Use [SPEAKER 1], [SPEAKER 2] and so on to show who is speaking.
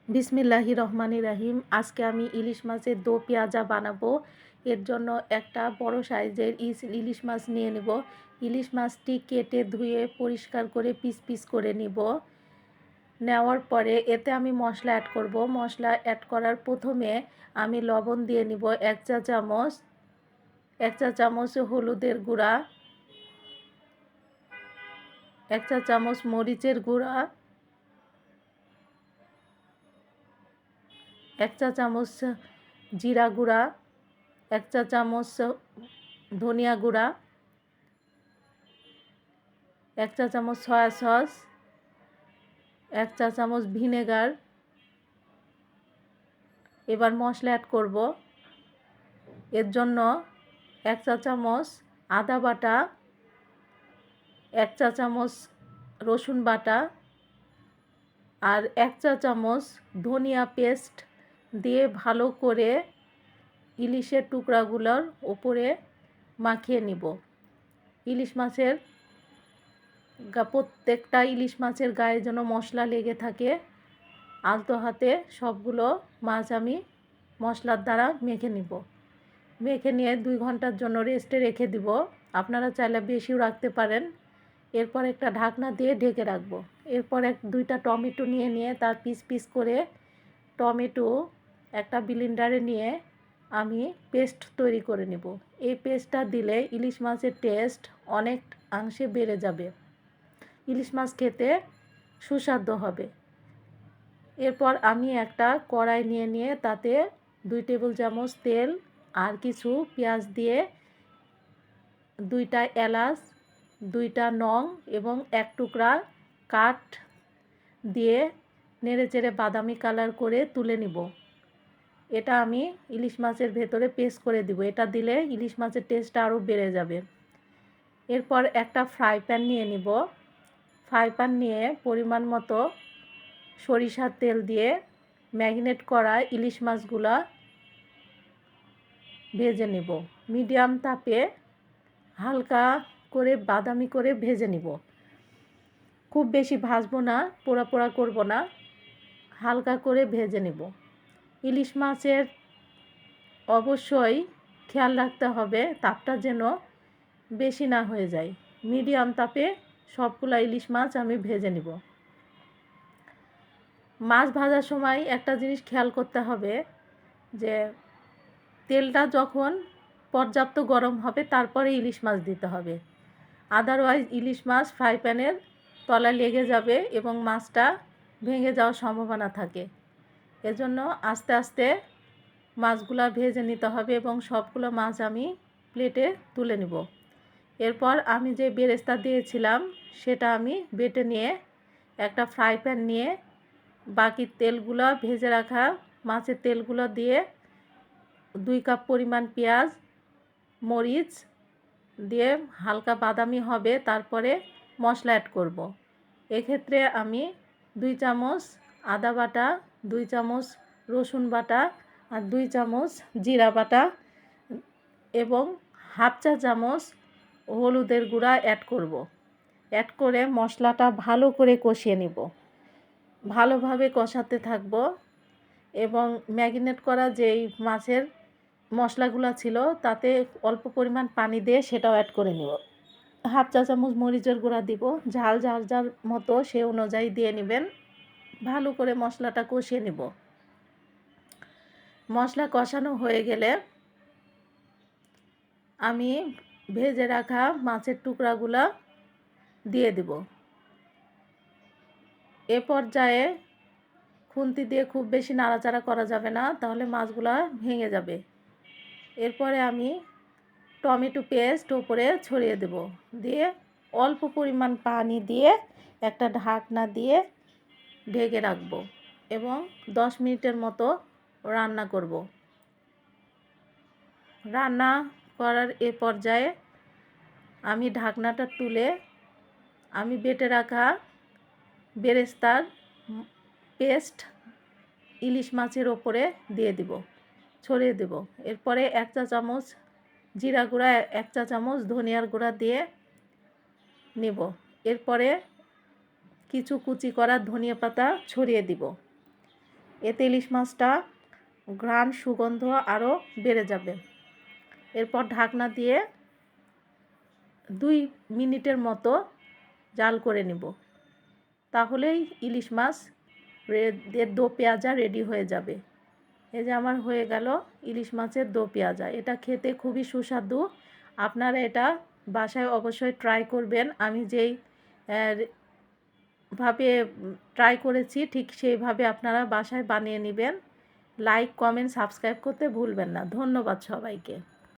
[SPEAKER 1] বিসমিল্লাহির রহমানির রাহিম। আজকে আমি ইলিশ মাছের দো পেঁয়াজা বানাবো। এর জন্য একটা বড় সাইজের ইলিশ মাছ নিয়ে নেব। ইলিশ মাছটি কেটে ধুয়ে পরিষ্কার করে পিস পিস করে নিব। নেওয়ার পরে এতে আমি মশলা অ্যাড করব। মশলা অ্যাড করার প্রথমে আমি লবণ দিয়ে নিব 1 চা চামচ, 1 চা চামচ হলুদের গুঁড়া, 1 চা চামচ মরিচের গুঁড়া, 1 চা চামচ জিরা গুঁড়া, 1 চা চামচ ধনিয়া গুঁড়া, 1 চা চামচ সয়া সস, 1 চা চামচ ভিনেগার। এবার মশলা অ্যাড করব। এর জন্য 1 চা চামচ আদা বাটা, 1 চা চামচ রসুন বাটা আর 1 চা চামচ ধনিয়া পেস্ট দিয়ে ভালো করে ইলিশের টুকরাগুলোর উপরে মাখিয়ে নিব। ইলিশ মাছের প্রত্যেকটা ইলিশ মাছের গায়ে যেন মশলা লেগে থাকে। আলতো হাতে সবগুলো মাছ আমি মশলার দ্বারা মেখে নিব। মেখে নিয়ে 2 ঘন্টার জন্য রেস্টে রেখে দিব। আপনারা চাইলে বেশিও রাখতে পারেন। এরপর একটা ঢাকনা দিয়ে ঢেকে রাখব। এরপর 2টা টমেটো নিয়ে তার পিস পিস করে টমেটো একটা ব্লেন্ডারে নিয়ে আমি পেস্ট তৈরি করে নেব। এই পেস্টটা দিলে ইলিশ মাছের টেস্ট অনেকাংশে বেড়ে যাবে। ইলিশ মাছ খেতে সুস্বাদু হবে। এরপর আমি একটা কড়াই নিয়ে তাতে 2 টেবিল চামচ তেল আর কিছু পেঁয়াজ দিয়ে 2টা এলাচ, 2টা লং এবং 1 টুকরা কাঠ দিয়ে নেড়েচেড়ে বাদামি কালার করে তুলে নিব। এটা আমি ইলিশ মাছের ভেতরে পেস্ট করে দিব। এটা দিলে ইলিশ মাছের টেস্টটা আরও বেড়ে যাবে। এরপর একটা ফ্রাই প্যান নিয়ে নিব। ফ্রাই প্যান নিয়ে পরিমাণ মতো সরিষার তেল দিয়ে ম্যারিনেট করা ইলিশ মাছগুলা ভেজে নেব। মিডিয়াম তাপে হালকা করে বাদামি করে ভেজে নিব। খুব বেশি ভাজবো না, পোড়া পোড়া করব না, হালকা করে ভেজে নেব। ইলিশ মাছের অবশ্যই খেয়াল রাখতে হবে তাপটা যেন বেশি না হয়ে যায়। মিডিয়াম তাপে সবগুলা ইলিশ মাছ আমি ভেজে নিব। মাছ ভাজার সময় একটা জিনিস খেয়াল করতে হবে যে তেলটা যখন পর্যাপ্ত গরম হবে তারপরে ইলিশ মাছ দিতে হবে। আদারওয়াইজ ইলিশ মাছ ফ্রাই প্যানের তলায় লেগে যাবে এবং মাছটা ভেঙে যাওয়ার সম্ভাবনা থাকে। এজন্য আস্তে আস্তে মাছগুলা ভেজে নিতে হবে এবং সবগুলো মাছ আমি প্লেটে তুলে নেব। এরপর আমি যে বেরেস্তা দিয়েছিলাম সেটা আমি বেটে নিয়ে একটা ফ্রাই প্যান নিয়ে বাকি তেলগুলো ভেজে রাখা মাছের তেলগুলো দিয়ে 2 কাপ পরিমাণ পেঁয়াজ, মরিচ দিয়ে হালকা বাদামি হবে, তারপরে মশলা অ্যাড করব। এক্ষেত্রে আমি 2 চামচ আদা বাটা, 2 চামচ রসুন বাটা আর 2 চামচ জিরা বাটা এবং হাফ চা চামচ হলুদের গুঁড়া অ্যাড করব। অ্যাড করে মশলাটা ভালো করে কষিয়ে নিব। ভালোভাবে কষাতে থাকব এবং ম্যারিনেট করা যেই মাছের মশলাগুলো ছিল তাতে অল্প পরিমাণ পানি দিয়ে সেটাও অ্যাড করে নেব। হাফ চা চামচ মরিচের গুঁড়া দিব। ঝাল যার যার মতো সে অনুযায়ী দিয়ে নেবেন। ভালো করে মশলাটা কষিয়ে নেব। মশলা কষানো হয়ে গেলে আমি ভেজে রাখা মাছের টুকরাগুলো দিয়ে দেব। এ পর্যায়ে খুন্তি দিয়ে খুব বেশি নাড়াচাড়া করা যাবে না, তাহলে মাছগুলো ভেঙে যাবে। এরপরে আমি টমেটো পেস্ট উপরে ছড়িয়ে দেব। দিয়ে অল্প পরিমাণ পানি দিয়ে একটা ঢাকনা দিয়ে ঢেকে রাখব এবং 10 মিনিটের মতো রান্না করব। রান্না করার এ পর্যায়ে আমি ঢাকনাটা তুলে আমি বেটে রাখা বেরেস্তার পেস্ট ইলিশ মাছের ওপরে দিয়ে দিব, ছড়িয়ে দেব। এরপরে 1 চা চামচ জিরা গুঁড়া, 1 চা চামচ ধনিয়ার গুঁড়া দিয়ে নেব। এরপরে কিছু কুচি করা ধনিয়া পাতা ছড়িয়ে দিব। এতে ইলিশ মাছটা ঘ্রাণ সুগন্ধ আরও বেড়ে যাবে। এরপর ঢাকনা দিয়ে 2 মিনিটের মতো জাল করে নেব, তাহলেই ইলিশ মাছ এর দো পেঁয়াজা রেডি হয়ে যাবে। এই যে আমার হয়ে গেল ইলিশ মাছের দো পেঁয়াজা। এটা খেতে খুবই সুস্বাদু। আপনারা এটা বাসায় অবশ্যই ট্রাই করবেন। আমি যেই ভাবে ট্রাই করেছি ঠিক সেইভাবে আপনারা বাসায় বানিয়ে নেবেন। লাইক, কমেন্ট, সাবস্ক্রাইব করতে ভুলবেন না। ধন্যবাদ সবাইকে।